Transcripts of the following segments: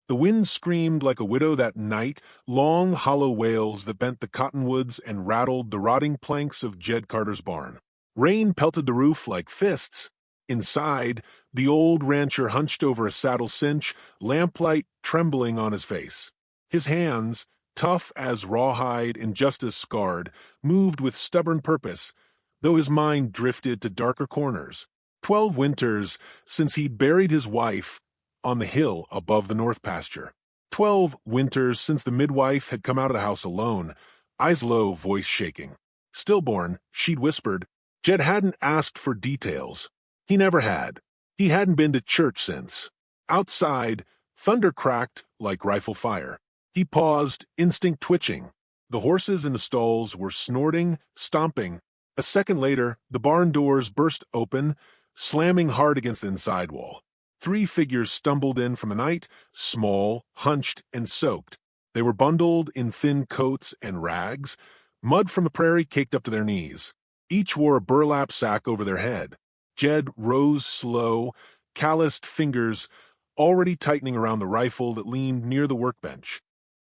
The wind screamed like a widow that night, long, hollow wails that bent the cottonwoods and rattled the rotting planks of Jed Carter's barn. Rain pelted the roof like fists. Inside, the old rancher hunched over a saddle cinch, lamplight trembling on his face. His hands, tough as rawhide and just as scarred, moved with stubborn purpose, though his mind drifted to darker corners. 12 winters since he'd buried his wife on the hill above the north pasture. 12 winters since the midwife had come out of the house alone, eyes low, voice shaking. Stillborn, she'd whispered. Jed hadn't asked for details. He never had. He hadn't been to church since. Outside, thunder cracked like rifle fire. He paused, instinct twitching. The horses in the stalls were snorting, stomping. A second later, the barn doors burst open, slamming hard against the inside wall. 3 figures stumbled in from the night, small, hunched, and soaked. They were bundled in thin coats and rags, mud from the prairie caked up to their knees. Each wore a burlap sack over their head. Jed rose slow, calloused fingers already tightening around the rifle that leaned near the workbench.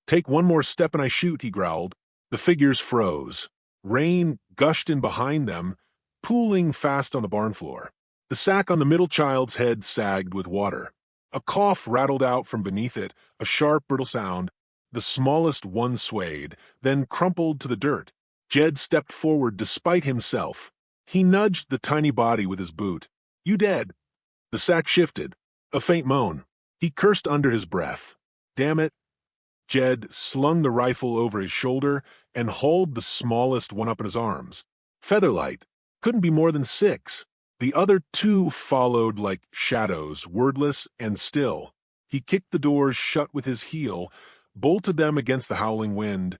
"Take one more step and I shoot," he growled. The figures froze. Rain gushed in behind them, pooling fast on the barn floor. The sack on the middle child's head sagged with water. A cough rattled out from beneath it, a sharp, brittle sound. The smallest one swayed, then crumpled to the dirt. Jed stepped forward despite himself. He nudged the tiny body with his boot. "You dead?" The sack shifted. A faint moan. He cursed under his breath. "Damn it." Jed slung the rifle over his shoulder and hauled the smallest one up in his arms. Featherlight. Couldn't be more than 6. The other 2 followed like shadows, wordless and still. He kicked the doors shut with his heel, bolted them against the howling wind,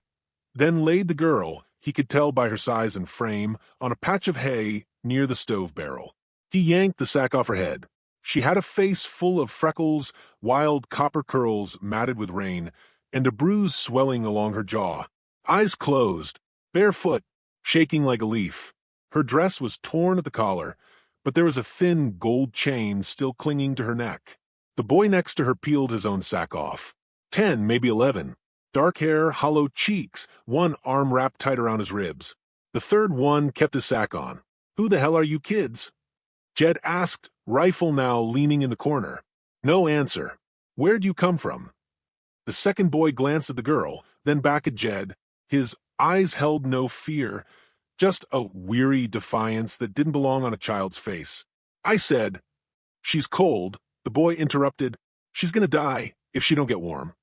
then laid the girl, he could tell by her size and frame, on a patch of hay near the stove barrel. He yanked the sack off her head. She had a face full of freckles, wild copper curls matted with rain, and a bruise swelling along her jaw. Eyes closed, barefoot, shaking like a leaf. Her dress was torn at the collar, but there was a thin gold chain still clinging to her neck. The boy next to her peeled his own sack off. 10, maybe 11. Dark hair, hollow cheeks, one arm wrapped tight around his ribs. The third one kept his sack on. "Who the hell are you kids?" Jed asked, rifle now leaning in the corner. No answer. "Where'd you come from?" The second boy glanced at the girl, then back at Jed. His eyes held no fear, just a weary defiance that didn't belong on a child's face. "I said, she's cold," the boy interrupted. "She's gonna die if she don't get warm."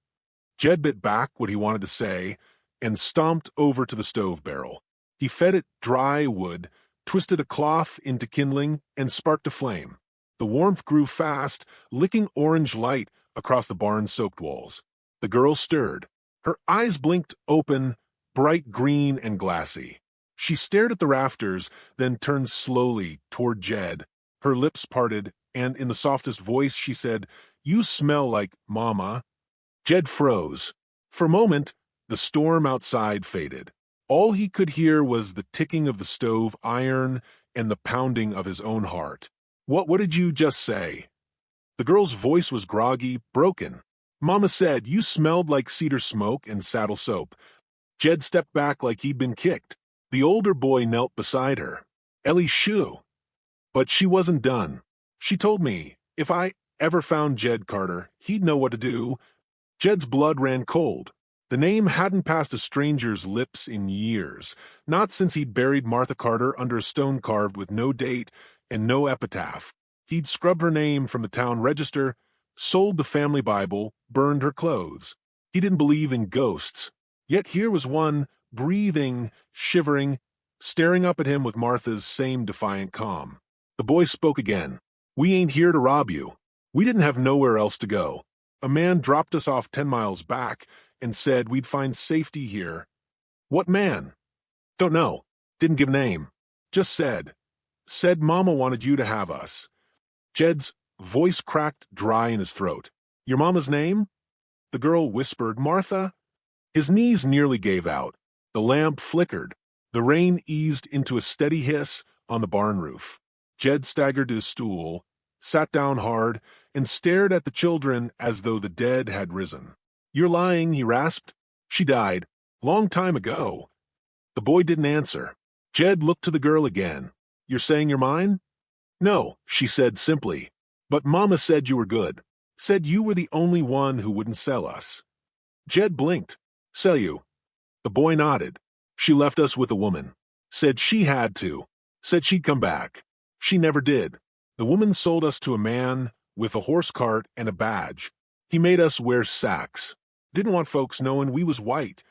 Jed bit back what he wanted to say and stomped over to the stove barrel. He fed it dry wood, twisted a cloth into kindling, and sparked a flame. The warmth grew fast, licking orange light across the barn-soaked walls. The girl stirred. Her eyes blinked open, bright green and glassy. She stared at the rafters, then turned slowly toward Jed. Her lips parted, and in the softest voice she said, "You smell like Mama." Jed froze. For a moment, the storm outside faded. All he could hear was the ticking of the stove iron and the pounding of his own heart. What did you just say?" The girl's voice was groggy, broken. "Mama said you smelled like cedar smoke and saddle soap." Jed stepped back like he'd been kicked. The older boy knelt beside her. "Ellie Shue." But she wasn't done. "She told me if I ever found Jed Carter, he'd know what to do." Jed's blood ran cold. The name hadn't passed a stranger's lips in years, not since he'd buried Martha Carter under a stone carved with no date and no epitaph. He'd scrubbed her name from the town register, sold the family Bible, burned her clothes. He didn't believe in ghosts. Yet here was one, breathing, shivering, staring up at him with Martha's same defiant calm. The boy spoke again. "We ain't here to rob you. We didn't have nowhere else to go. A man dropped us off 10 miles back and said we'd find safety here." "What man?" "Don't know. Didn't give name. Just said. Said Mama wanted you to have us." Jed's voice cracked dry in his throat. "Your mama's name?" The girl whispered, "Martha." His knees nearly gave out. The lamp flickered. The rain eased into a steady hiss on the barn roof. Jed staggered to his stool, sat down hard, and stared at the children as though the dead had risen. "You're lying," he rasped. "She died. Long time ago." The boy didn't answer. Jed looked to the girl again. "You're saying you're mine?" "No," she said simply. "But Mama said you were good. Said you were the only one who wouldn't sell us." Jed blinked. "Sell you?" The boy nodded. "She left us with a woman. Said she had to. Said she'd come back. She never did. The woman sold us to a man with a horse cart and a badge. He made us wear sacks. Didn't want folks knowing we was white."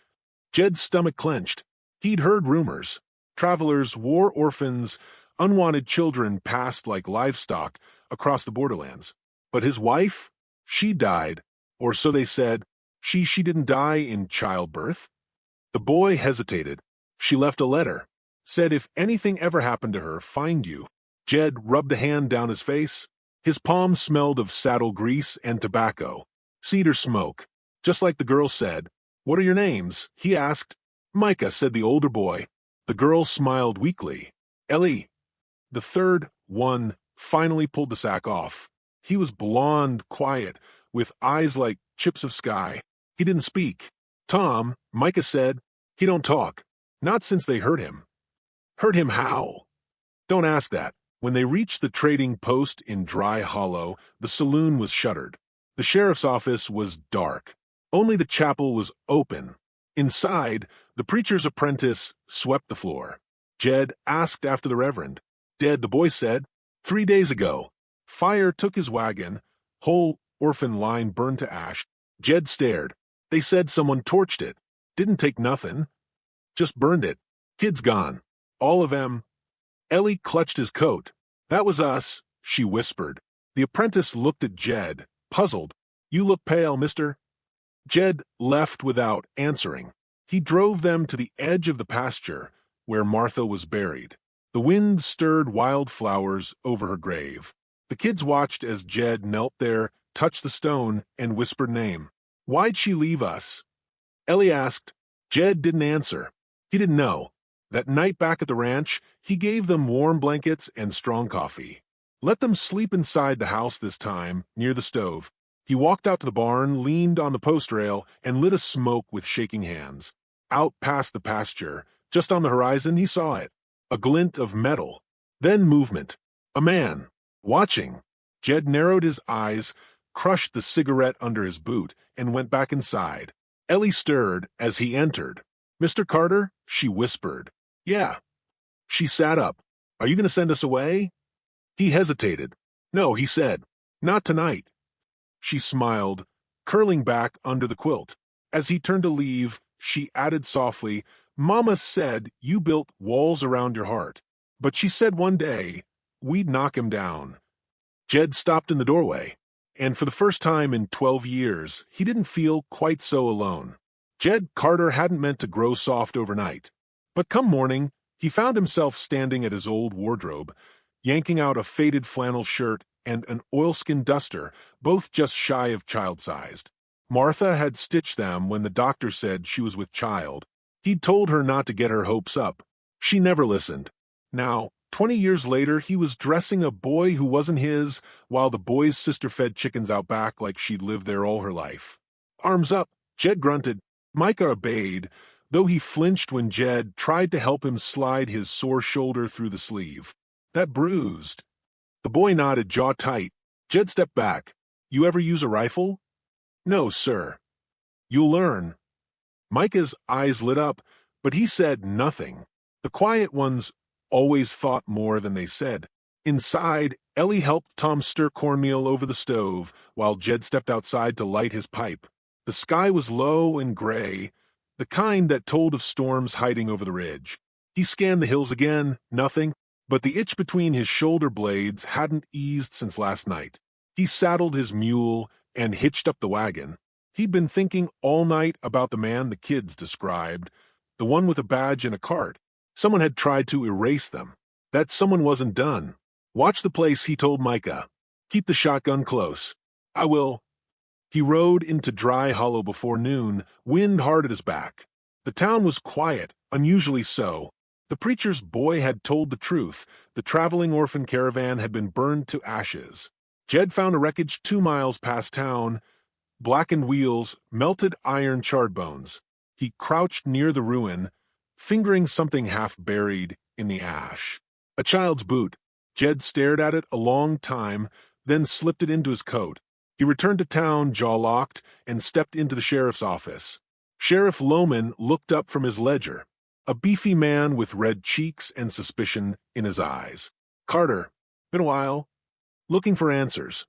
Jed's stomach clenched. He'd heard rumors. Travelers, war orphans, unwanted children passed like livestock across the borderlands. But his wife? She died. Or so they said. She didn't die in childbirth. The boy hesitated. "She left a letter. Said if anything ever happened to her, find you." Jed rubbed a hand down his face. His palm smelled of saddle grease and tobacco. Cedar smoke. Just like the girl said. "What are your names?" he asked. "Micah," said the older boy. The girl smiled weakly. "Ellie." The third one finally pulled the sack off. He was blonde, quiet, with eyes like chips of sky. He didn't speak. "Tom," Micah said. "He don't talk. Not since they hurt him." "Hurt him how?" "Don't ask that." When they reached the trading post in Dry Hollow, the saloon was shuttered. The sheriff's office was dark. Only the chapel was open. Inside, the preacher's apprentice swept the floor. Jed asked after the reverend. "Dead," the boy said. 3 days ago. Fire took his wagon. Whole orphan line burned to ash. Jed stared. "They said someone torched it. Didn't take nothing. Just burned it. Kids gone. All of 'em." Ellie clutched his coat. "That was us," she whispered. The apprentice looked at Jed, puzzled. "You look pale, mister." Jed left without answering. He drove them to the edge of the pasture where Martha was buried. The wind stirred wildflowers over her grave. The kids watched as Jed knelt there, touched the stone, and whispered name. "Why'd she leave us?" Ellie asked. Jed didn't answer. He didn't know. That night back at the ranch, he gave them warm blankets and strong coffee. Let them sleep inside the house this time, near the stove. He walked out to the barn, leaned on the post rail, and lit a smoke with shaking hands. Out past the pasture, just on the horizon, he saw it. A glint of metal. Then movement. A man. Watching. Jed narrowed his eyes, crushed the cigarette under his boot, and went back inside. Ellie stirred as he entered. "Mr. Carter?" she whispered. "Yeah." She sat up. "Are you going to send us away?" He hesitated. "No," he said. "Not tonight." She smiled, curling back under the quilt. As he turned to leave, she added softly, "Mama said you built walls around your heart. But she said one day we'd knock him down." Jed stopped in the doorway, and for the first time in 12 years, he didn't feel quite so alone. Jed Carter hadn't meant to grow soft overnight. But come morning, he found himself standing at his old wardrobe, yanking out a faded flannel shirt and an oilskin duster, both just shy of child-sized. Martha had stitched them when the doctor said she was with child. He'd told her not to get her hopes up. She never listened. Now, 20 years later, he was dressing a boy who wasn't his, while the boy's sister fed chickens out back like she'd lived there all her life. "Arms up," Jed grunted. Micah obeyed, though he flinched when Jed tried to help him slide his sore shoulder through the sleeve. "That bruised." The boy nodded, jaw tight. Jed stepped back. "You ever use a rifle?" "No, sir." "You'll learn." Micah's eyes lit up, but he said nothing. The quiet ones always thought more than they said. Inside, Ellie helped Tom stir cornmeal over the stove, while Jed stepped outside to light his pipe. The sky was low and gray, the kind that told of storms hiding over the ridge. He scanned the hills again, nothing, but the itch between his shoulder blades hadn't eased since last night. He saddled his mule and hitched up the wagon. He'd been thinking all night about the man the kids described, the one with a badge and a cart. Someone had tried to erase them. That someone wasn't done. "Watch the place," he told Micah. "Keep the shotgun close." "I will." He rode into Dry Hollow before noon, wind hard at his back. The town was quiet, unusually so. The preacher's boy had told the truth. The traveling orphan caravan had been burned to ashes. Jed found a wreckage 2 miles past town, blackened wheels, melted iron charred bones. He crouched near the ruin, fingering something half buried in the ash. A child's boot. Jed stared at it a long time, then slipped it into his coat. He returned to town, jaw locked, and stepped into the sheriff's office. Sheriff Lohman looked up from his ledger, a beefy man with red cheeks and suspicion in his eyes. "Carter, been a while. Looking for answers."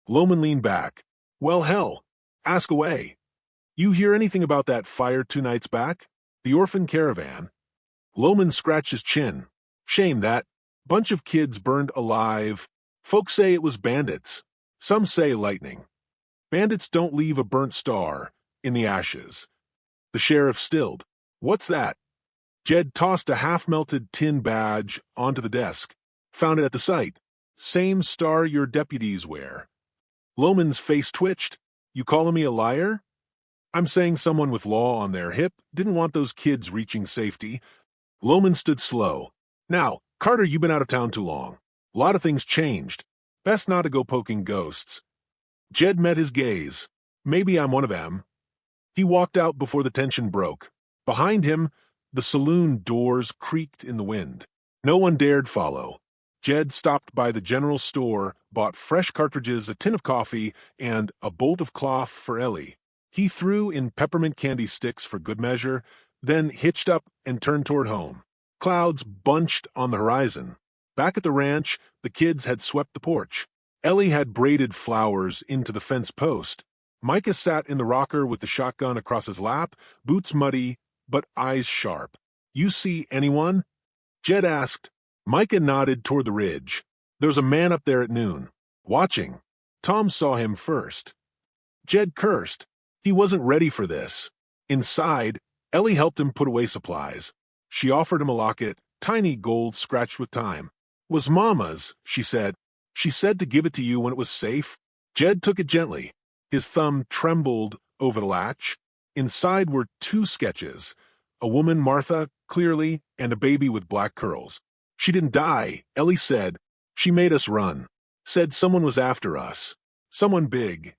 Lohman leaned back. "Well, hell, ask away. You hear anything about that fire 2 nights back? The orphan caravan?" Lohman scratched his chin. "Shame that. Bunch of kids burned alive. Folks say it was bandits. Some say lightning. Bandits don't leave a burnt star in the ashes." The sheriff stilled. "What's that?" Jed tossed a half-melted tin badge onto the desk. "Found it at the site. Same star your deputies wear." Lohman's face twitched. "You calling me a liar?" "I'm saying someone with law on their hip didn't want those kids reaching safety." Lohman stood slow. "Now, Carter, you've been out of town too long. A lot of things changed. Best not to go poking ghosts." Jed met his gaze. "Maybe I'm one of them." He walked out before the tension broke. Behind him, the saloon doors creaked in the wind. No one dared follow. Jed stopped by the general store, bought fresh cartridges, a tin of coffee, and a bolt of cloth for Ellie. He threw in peppermint candy sticks for good measure, then hitched up and turned toward home. Clouds bunched on the horizon. Back at the ranch, the kids had swept the porch. Ellie had braided flowers into the fence post. Micah sat in the rocker with the shotgun across his lap, boots muddy, but eyes sharp. "You see anyone?" Jed asked. Micah nodded toward the ridge. "There was a man up there at noon. Watching. Tom saw him first." Jed cursed. He wasn't ready for this. Inside, Ellie helped him put away supplies. She offered him a locket, tiny gold scratched with time. "Was Mama's," she said. "She said to give it to you when it was safe." Jed took it gently. His thumb trembled over the latch. Inside were 2 sketches, a woman, Martha, clearly, and a baby with black curls. "She didn't die," Ellie said. "She made us run. Said someone was after us. Someone big."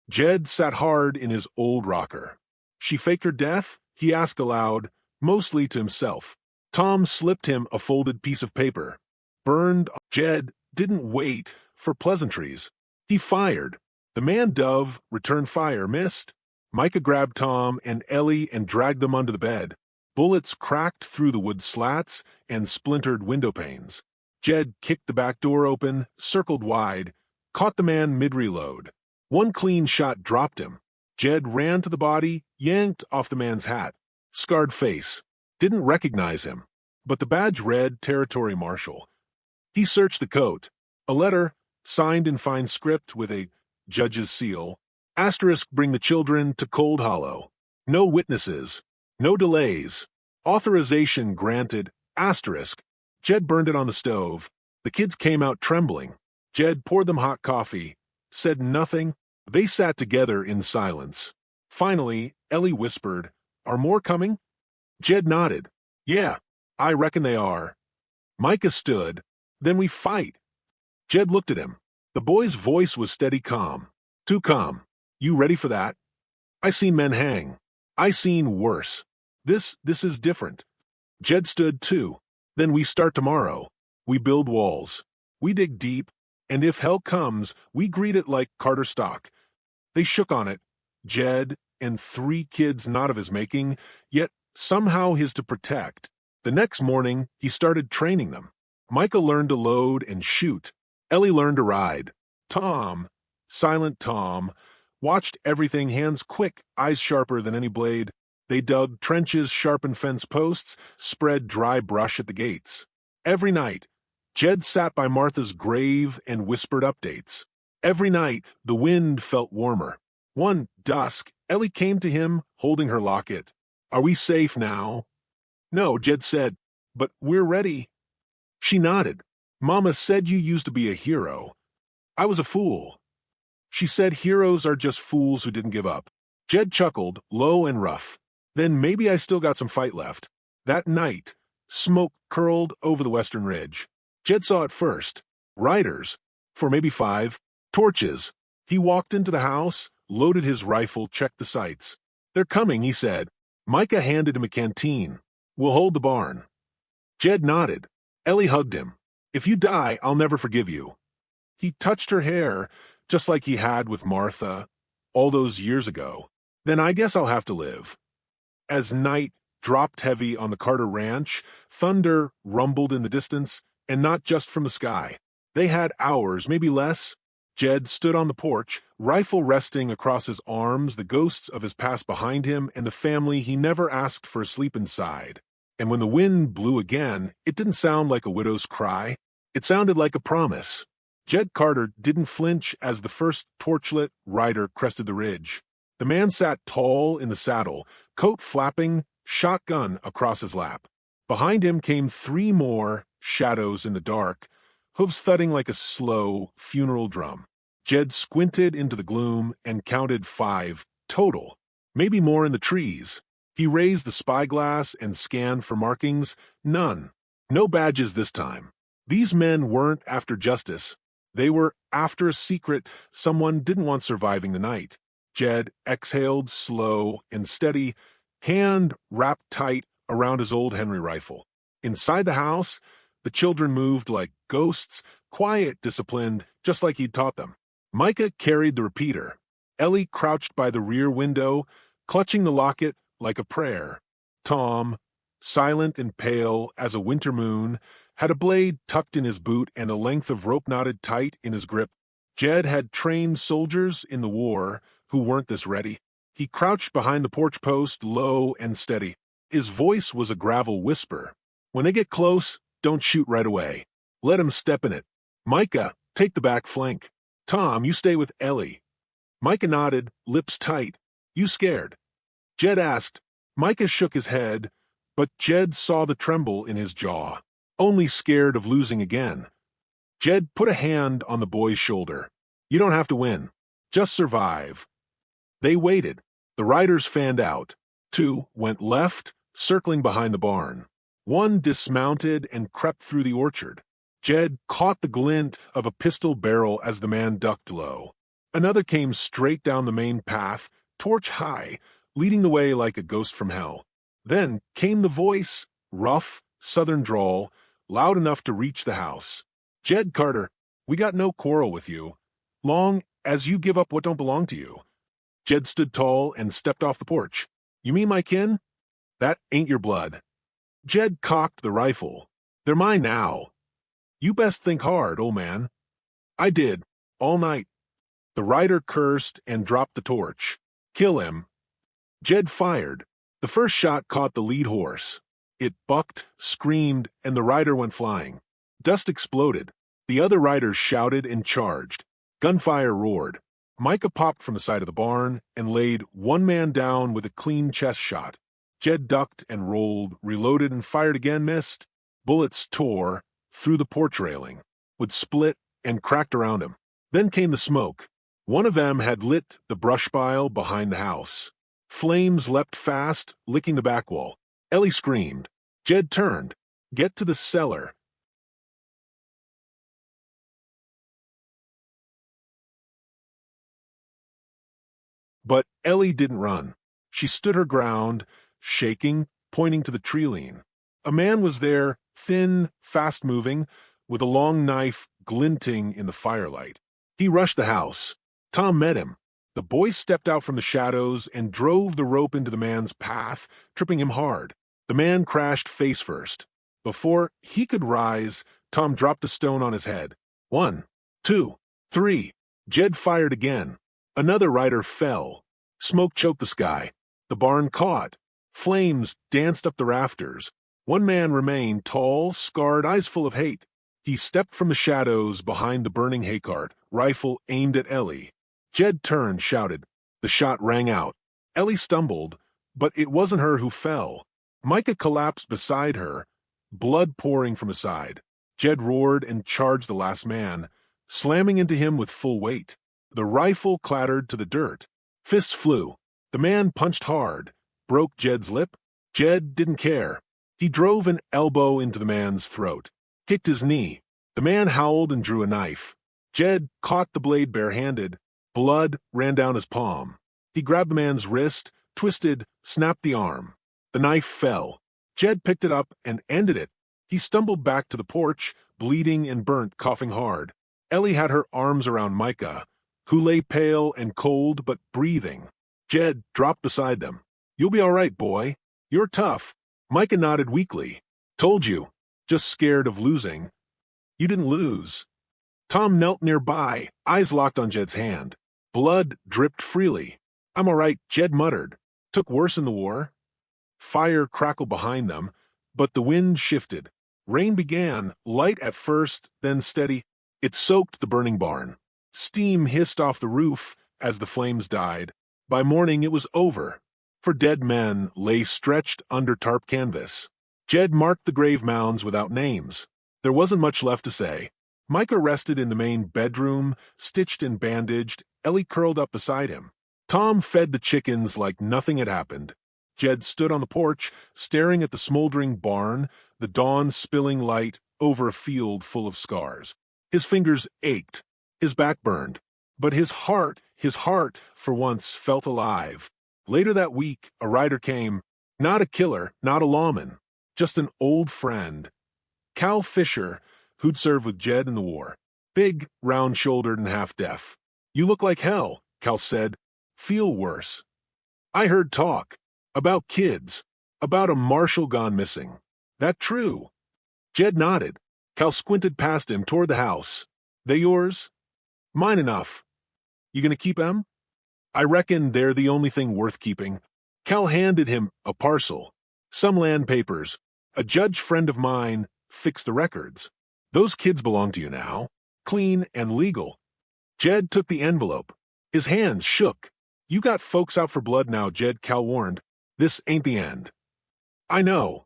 Jed sat hard in his old rocker. "She faked her death?" he asked aloud, mostly to himself. Tom slipped him a folded piece of paper. Burned. Jed didn't wait for pleasantries. He fired. The man dove, returned fire, missed. Micah grabbed Tom and Ellie and dragged them under the bed. Bullets cracked through the wood slats and splintered window panes. Jed kicked the back door open, circled wide, caught the man mid-reload. One clean shot dropped him. Jed ran to the body, yanked off the man's hat. Scarred face. Didn't recognize him, but the badge read Territory Marshal. He searched the coat. A letter, signed in fine script with a judge's seal. Asterisk, bring the children to Cold Hollow. No witnesses. No delays. Authorization granted. Asterisk. Jed burned it on the stove. The kids came out trembling. Jed poured them hot coffee. Said nothing. They sat together in silence. Finally, Ellie whispered, "Are more coming?" Jed nodded. "Yeah, I reckon they are." Micah stood. "Then we fight." Jed looked at him. The boy's voice was steady calm. "Too calm. You ready for that? I seen men hang. I seen worse. This is different." Jed stood too. "Then we start tomorrow. We build walls. We dig deep. And if hell comes, we greet it like Carter stock." They shook on it. Jed and 3 kids not of his making, yet somehow his to protect. The next morning, he started training them. Micah learned to load and shoot. Ellie learned to ride. Tom, silent Tom, watched everything, hands quick, eyes sharper than any blade. They dug trenches, sharpened fence posts, spread dry brush at the gates. Every night, Jed sat by Martha's grave and whispered updates. Every night, the wind felt warmer. One dusk, Ellie came to him, holding her locket. "Are we safe now?" "No," Jed said, "but we're ready." She nodded. "Mama said you used to be a hero." "I was a fool." She said heroes are just fools who didn't give up. Jed chuckled, low and rough. "Then maybe I still got some fight left." That night, smoke curled over the western ridge. Jed saw it first. Riders, for maybe 5, Torches. He walked into the house, loaded his rifle, checked the sights. "They're coming," he said. Micah handed him a canteen. "We'll hold the barn." Jed nodded. Ellie hugged him. "If you die, I'll never forgive you." He touched her hair, just like he had with Martha all those years ago. "Then I guess I'll have to live." As night dropped heavy on the Carter Ranch, thunder rumbled in the distance, and not just from the sky. They had hours, maybe less. Jed stood on the porch, rifle resting across his arms, the ghosts of his past behind him, and the family he never asked for sleep inside. And when the wind blew again, it didn't sound like a widow's cry. It sounded like a promise. Jed Carter didn't flinch as the first torchlit rider crested the ridge. The man sat tall in the saddle, coat flapping, shotgun across his lap. Behind him came 3 more, shadows in the dark, hooves thudding like a slow funeral drum. Jed squinted into the gloom and counted 5 total, maybe more in the trees. He raised the spyglass and scanned for markings. None. No badges this time. These men weren't after justice. They were after a secret someone didn't want surviving the night. Jed exhaled, slow and steady, hand wrapped tight around his old Henry rifle. Inside the house, the children moved like ghosts, quiet, disciplined, just like he'd taught them. Micah carried the repeater. Ellie crouched by the rear window, clutching the locket like a prayer. Tom, silent and pale as a winter moon, had a blade tucked in his boot and a length of rope knotted tight in his grip. Jed had trained soldiers in the war who weren't this ready. He crouched behind the porch post, low and steady. His voice was a gravel whisper. "When they get close, don't shoot right away. Let 'em step in it. Micah, take the back flank. Tom, you stay with Ellie." Micah nodded, lips tight. "You scared?" Jed asked. Micah shook his head, but Jed saw the tremble in his jaw. "Only scared of losing again." Jed put a hand on the boy's shoulder. "You don't have to win. Just survive." They waited. The riders fanned out. 2 went left, circling behind the barn. 1 dismounted and crept through the orchard. Jed caught the glint of a pistol barrel as the man ducked low. Another came straight down the main path, torch high, leading the way like a ghost from hell. Then came the voice, rough, southern drawl, loud enough to reach the house. "Jed Carter, we got no quarrel with you, long as you give up what don't belong to you." Jed stood tall and stepped off the porch. "You mean my kin? That ain't your blood." Jed cocked the rifle. "They're mine now. You best think hard, old man." "I did, all night." The rider cursed and dropped the torch. "Kill him." Jed fired. The first shot caught the lead horse. It bucked, screamed, and the rider went flying. Dust exploded. The other riders shouted and charged. Gunfire roared. Micah popped from the side of the barn and laid 1 man down with a clean chest shot. Jed ducked and rolled, reloaded and fired again, missed. Bullets tore through the porch railing, would split and cracked around him. Then came the smoke. One of them had lit the brush pile behind the house. Flames leapt fast, licking the back wall. Ellie screamed. Jed turned. "Get to the cellar." But Ellie didn't run. She stood her ground, shaking, pointing to the tree lean. A man was there, thin, fast-moving, with a long knife glinting in the firelight. He rushed the house. Tom met him. The boy stepped out from the shadows and drove the rope into the man's path, tripping him hard. The man crashed face first. Before he could rise, Tom dropped a stone on his head. 1, 2, 3. Jed fired again. Another rider fell. Smoke choked the sky. The barn caught. Flames danced up the rafters. 1 man remained, tall, scarred, eyes full of hate. He stepped from the shadows behind the burning hay cart, rifle aimed at Ellie. Jed turned, shouted. The shot rang out. Ellie stumbled, but it wasn't her who fell. Micah collapsed beside her, blood pouring from his side. Jed roared and charged the last man, slamming into him with full weight. The rifle clattered to the dirt. Fists flew. The man punched hard, broke Jed's lip. Jed didn't care. He drove an elbow into the man's throat, kicked his knee. The man howled and drew a knife. Jed caught the blade barehanded. Blood ran down his palm. He grabbed the man's wrist, twisted, snapped the arm. The knife fell. Jed picked it up and ended it. He stumbled back to the porch, bleeding and burnt, coughing hard. Ellie had her arms around Micah, who lay pale and cold but breathing. Jed dropped beside them. "You'll be all right, boy. You're tough." Micah nodded weakly. "Told you. Just scared of losing." "You didn't lose." Tom knelt nearby, eyes locked on Jed's hand. Blood dripped freely. "I'm all right," Jed muttered. "Took worse in the war." Fire crackled behind them, but the wind shifted. Rain began, light at first, then steady. It soaked the burning barn. Steam hissed off the roof as the flames died. By morning it was over, for dead men lay stretched under tarp canvas. Jed marked the grave mounds without names. There wasn't much left to say. Micah rested in the main bedroom, stitched and bandaged. Ellie curled up beside him. Tom fed the chickens like nothing had happened. Jed stood on the porch, staring at the smoldering barn, the dawn spilling light over a field full of scars. His fingers ached, his back burned, but his heart, for once, felt alive. Later that week, a rider came, not a killer, not a lawman, just an old friend. Cal Fisher, who'd served with Jed in the war. Big, round-shouldered, and half-deaf. "You look like hell," Cal said. "Feel worse." "I heard talk. About kids. About a marshal gone missing. That true?" Jed nodded. Cal squinted past him toward the house. "They yours?" "Mine enough." "You gonna keep 'em?" "I reckon they're the only thing worth keeping." Cal handed him a parcel. "Some land papers. A judge friend of mine fixed the records. Those kids belong to you now. Clean and legal." Jed took the envelope. His hands shook. "You got folks out for blood now, Jed," Cal warned. "This ain't the end." "I know.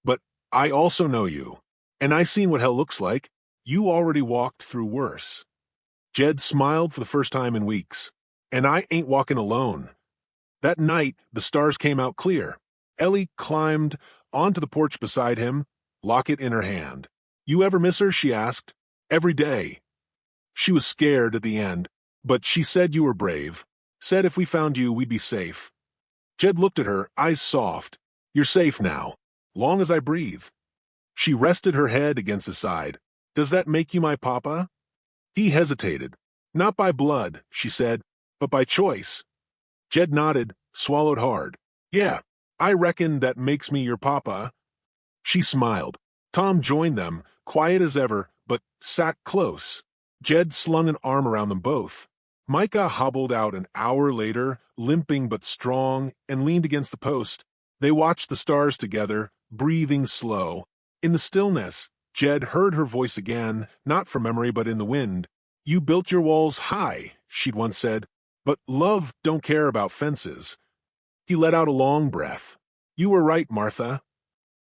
But I also know you. And I seen what hell looks like. You already walked through worse." Jed smiled for the first time in weeks. "And I ain't walking alone." That night, the stars came out clear. Ellie climbed onto the porch beside him, locket in her hand. "You ever miss her?" she asked. "Every day." She was scared at the end, but she said you were brave. Said if we found you, we'd be safe. Jed looked at her, eyes soft. "You're safe now, long as I breathe." She rested her head against his side. "Does that make you my papa?" He hesitated. "Not by blood," she said, "but by choice." Jed nodded, swallowed hard. "Yeah, I reckon that makes me your papa." She smiled. Tom joined them, quiet as ever, but sat close. Jed slung an arm around them both. Micah hobbled out an hour later, limping but strong, and leaned against the post. They watched the stars together, breathing slow. In the stillness, Jed heard her voice again, not from memory but in the wind. "You built your walls high," she'd once said, "but love don't care about fences." He let out a long breath. "You were right, Martha."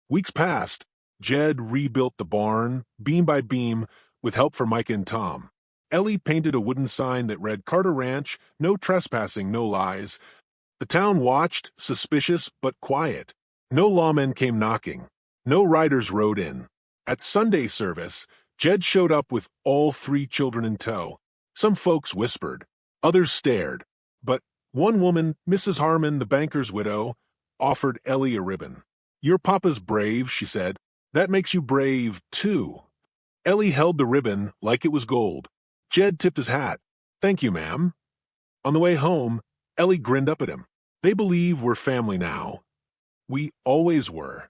Weeks passed. Jed rebuilt the barn, beam by beam, with help from Micah and Tom. Ellie painted a wooden sign that read Carter Ranch, no trespassing, no lies. The town watched, suspicious but quiet. No lawmen came knocking. No riders rode in. At Sunday service, Jed showed up with all 3 children in tow. Some folks whispered. Others stared. But one woman, Mrs. Harmon, the banker's widow, offered Ellie a ribbon. "Your papa's brave," she said. "That makes you brave, too." Ellie held the ribbon like it was gold. Jed tipped his hat. "Thank you, ma'am." On the way home, Ellie grinned up at him. "They believe we're family now." We always were.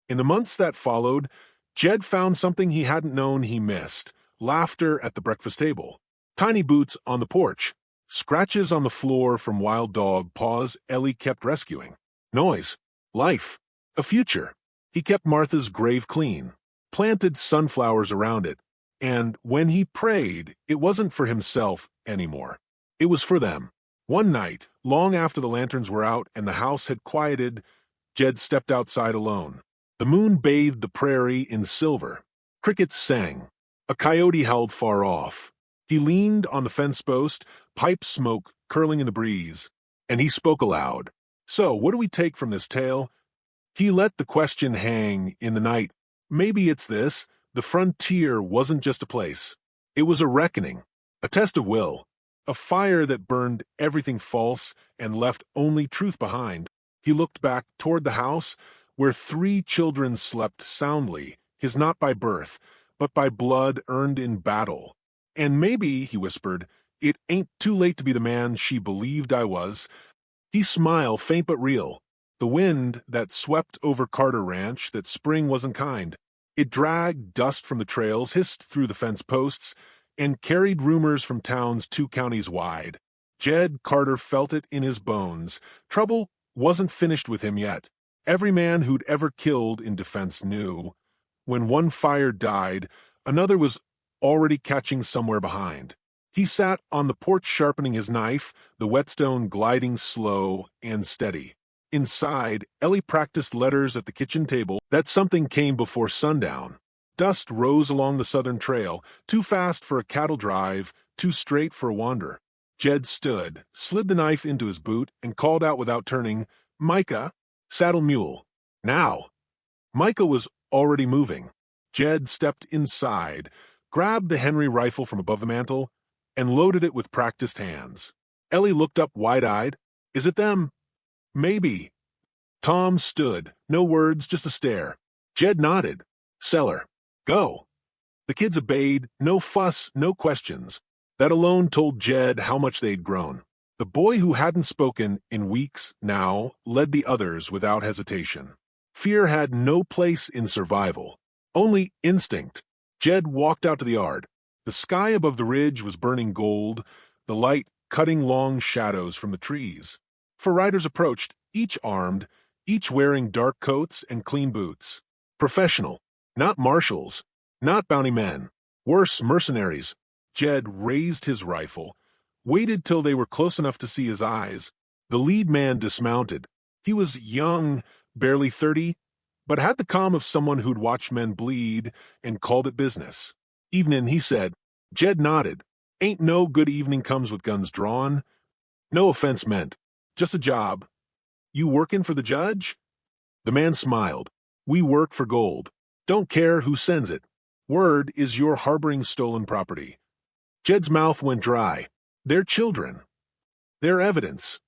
In the months that followed, Jed found something he hadn't known he missed. Laughter at the breakfast table. Tiny boots on the porch. Scratches on the floor from wild dog paws Ellie kept rescuing. Noise. Life. A future. He kept Martha's grave clean. Planted sunflowers around it. And when he prayed, it wasn't for himself anymore. It was for them. One night, long after the lanterns were out and the house had quieted, Jed stepped outside alone. The moon bathed the prairie in silver. Crickets sang. A coyote howled far off. He leaned on the fence post, pipe smoke curling in the breeze, and he spoke aloud. "So, what do we take from this tale?" He let the question hang in the night. Maybe it's this: the frontier wasn't just a place. It was a reckoning, a test of will, a fire that burned everything false and left only truth behind. He looked back toward the house where 3 children slept soundly, his not by birth, but by blood earned in battle. And maybe, he whispered, it ain't too late to be the man she believed I was. He smiled, faint but real. The wind that swept over Carter Ranch that spring wasn't kind. It dragged dust from the trails, hissed through the fence posts, and carried rumors from towns 2 counties wide. Jed Carter felt it in his bones. Trouble wasn't finished with him yet. Every man who'd ever killed in defense knew. When one fire died, another was already catching somewhere behind. He sat on the porch sharpening his knife, the whetstone gliding slow and steady. Inside, Ellie practiced letters at the kitchen table that something came before sundown. Dust rose along the southern trail, too fast for a cattle drive, too straight for a wander. Jed stood, slid the knife into his boot, and called out without turning, "Micah, saddle mule." Now! Micah was already moving. Jed stepped inside, grabbed the Henry rifle from above the mantel, and loaded it with practiced hands. Ellie looked up wide-eyed. "Is it them?" "Maybe." Tom stood, no words, just a stare. Jed nodded. "Cellar. Go." The kids obeyed, no fuss, no questions. That alone told Jed how much they'd grown. The boy who hadn't spoken in weeks now led the others without hesitation. Fear had no place in survival, only instinct. Jed walked out to the yard. The sky above the ridge was burning gold, the light cutting long shadows from the trees. 4 riders approached, each armed, each wearing dark coats and clean boots. Professional, not marshals, not bounty men, worse, mercenaries. Jed raised his rifle, waited till they were close enough to see his eyes. The lead man dismounted. He was young, barely 30, but had the calm of someone who'd watched men bleed and called it business. "Evening," he said. Jed nodded. "Ain't no good evening comes with guns drawn. No offense meant. Just a job." "You working for the judge?" The man smiled. "We work for gold. Don't care who sends it. Word is you're harboring stolen property." Jed's mouth went dry. "They're children. They're evidence."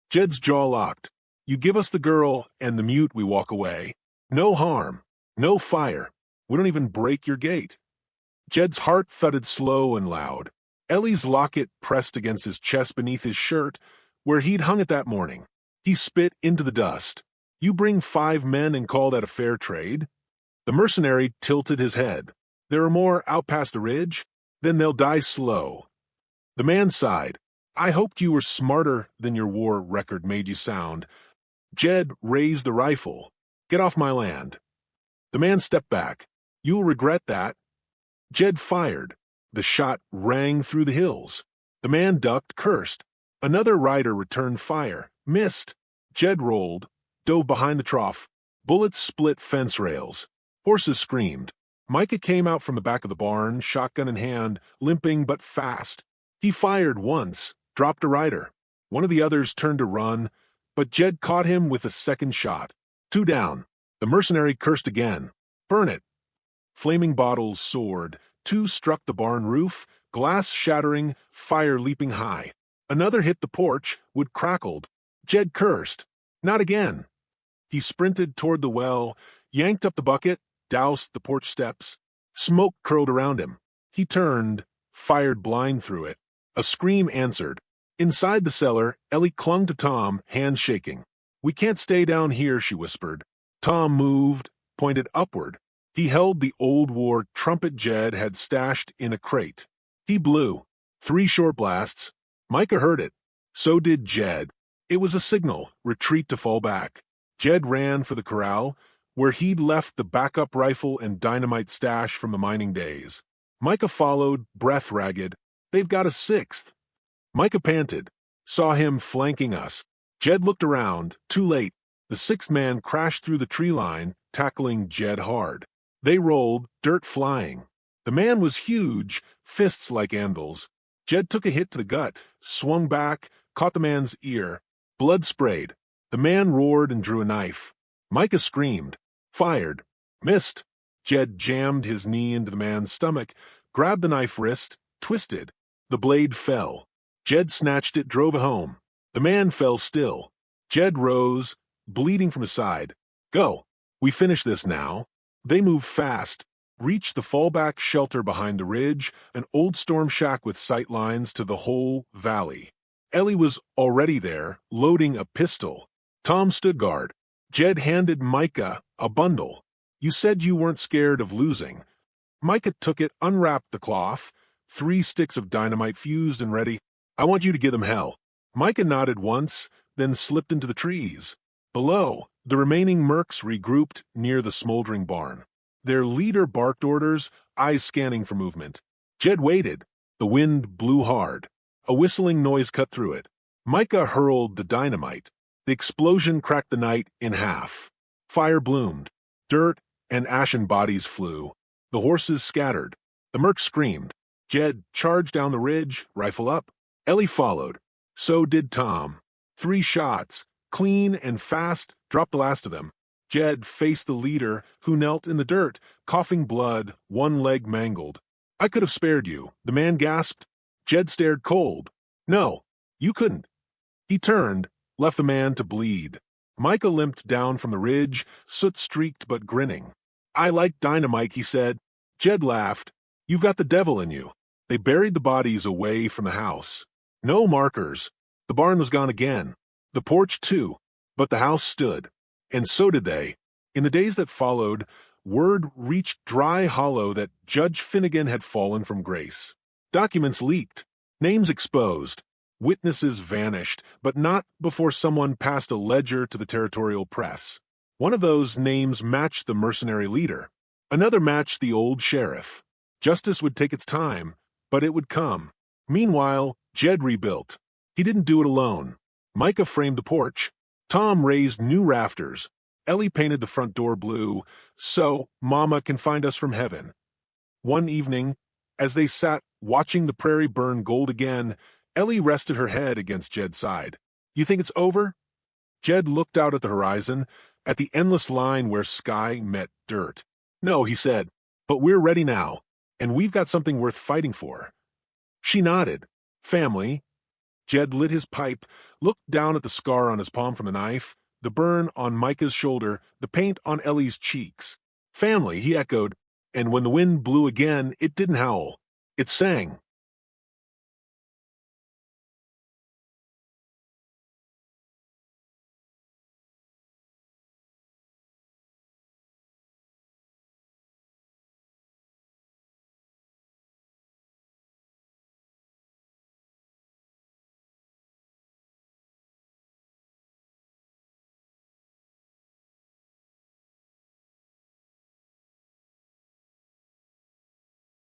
Jed's jaw locked. "You give us the girl and the mute, we walk away. No harm. No fire. We don't even break your gate." Jed's heart thudded slow and loud. Ellie's locket pressed against his chest beneath his shirt, where he'd hung it that morning. He spit into the dust. "You bring 5 men and call that a fair trade?" The mercenary tilted his head. "There are more out past the ridge? Then they'll die slow." The man sighed. "I hoped you were smarter than your war record made you sound." Jed raised the rifle. "Get off my land." The man stepped back. "You'll regret that." Jed fired. The shot rang through the hills. The man ducked, cursed. Another rider returned fire. Missed. Jed rolled, dove behind the trough. Bullets split fence rails. Horses screamed. Micah came out from the back of the barn, shotgun in hand, limping but fast. He fired once, dropped a rider. One of the others turned to run, but Jed caught him with a second shot. 2 down. The mercenary cursed again. "Burn it." Flaming bottles soared. 2 struck the barn roof, glass shattering, fire leaping high. Another hit the porch, wood crackled. Jed cursed. "Not again." He sprinted toward the well, yanked up the bucket, doused the porch steps. Smoke curled around him. He turned, fired blind through it. A scream answered. Inside the cellar, Ellie clung to Tom, hands shaking. "We can't stay down here," she whispered. Tom moved, pointed upward. He held the old war trumpet Jed had stashed in a crate. He blew. 3 short blasts. Micah heard it. So did Jed. It was a signal, retreat to fall back. Jed ran for the corral, where he'd left the backup rifle and dynamite stash from the mining days. Micah followed, breath ragged. "They've got a 6th." Micah panted. Saw him flanking us. Jed looked around, too late. The 6th man crashed through the tree line, tackling Jed hard. They rolled, dirt flying. The man was huge, fists like anvils. Jed took a hit to the gut, swung back, caught the man's ear. Blood sprayed. The man roared and drew a knife. Micah screamed. Fired. Missed. Jed jammed his knee into the man's stomach, grabbed the knife wrist, twisted. The blade fell. Jed snatched it, drove it home. The man fell still. Jed rose, bleeding from his side. Go. We finish this now. They moved fast, reached the fallback shelter behind the ridge, an old storm shack with sight lines to the whole valley. Ellie was already there, loading a pistol. Tom stood guard. Jed handed Micah a bundle. You said you weren't scared of losing. Micah took it, unwrapped the cloth, 3 sticks of dynamite fused and ready. I want you to give them hell. Micah nodded once, then slipped into the trees. Below, the remaining mercs regrouped near the smoldering barn. Their leader barked orders, eyes scanning for movement. Jed waited. The wind blew hard. A whistling noise cut through it. Micah hurled the dynamite. The explosion cracked the night in half. Fire bloomed. Dirt and ashen bodies flew. The horses scattered. The mercs screamed. Jed charged down the ridge, rifle up. Ellie followed. So did Tom. 3 shots, clean and fast, dropped the last of them. Jed faced the leader, who knelt in the dirt, coughing blood, one leg mangled. I could have spared you, the man gasped. Jed stared cold. No, you couldn't. He turned, left the man to bleed. Micah limped down from the ridge, soot-streaked but grinning. I like dynamite, he said. Jed laughed. You've got the devil in you. They buried the bodies away from the house. No markers. The barn was gone again. The porch, too. But the house stood. And so did they. In the days that followed, word reached Dry Hollow that Judge Finnegan had fallen from grace. Documents leaked. Names exposed. Witnesses vanished, but not before someone passed a ledger to the territorial press. One of those names matched the mercenary leader. Another matched the old sheriff. Justice would take its time, but it would come. Meanwhile, Jed rebuilt. He didn't do it alone. Micah framed the porch. Tom raised new rafters. Ellie painted the front door blue, so Mama can find us from heaven. One evening, as they sat watching the prairie burn gold again, Ellie rested her head against Jed's side. You think it's over? Jed looked out at the horizon, at the endless line where sky met dirt. No, he said, but we're ready now, and we've got something worth fighting for. She nodded. Family. Jed lit his pipe, looked down at the scar on his palm from the knife, the burn on Micah's shoulder, the paint on Ellie's cheeks. Family, he echoed, and when the wind blew again, it didn't howl. It sang.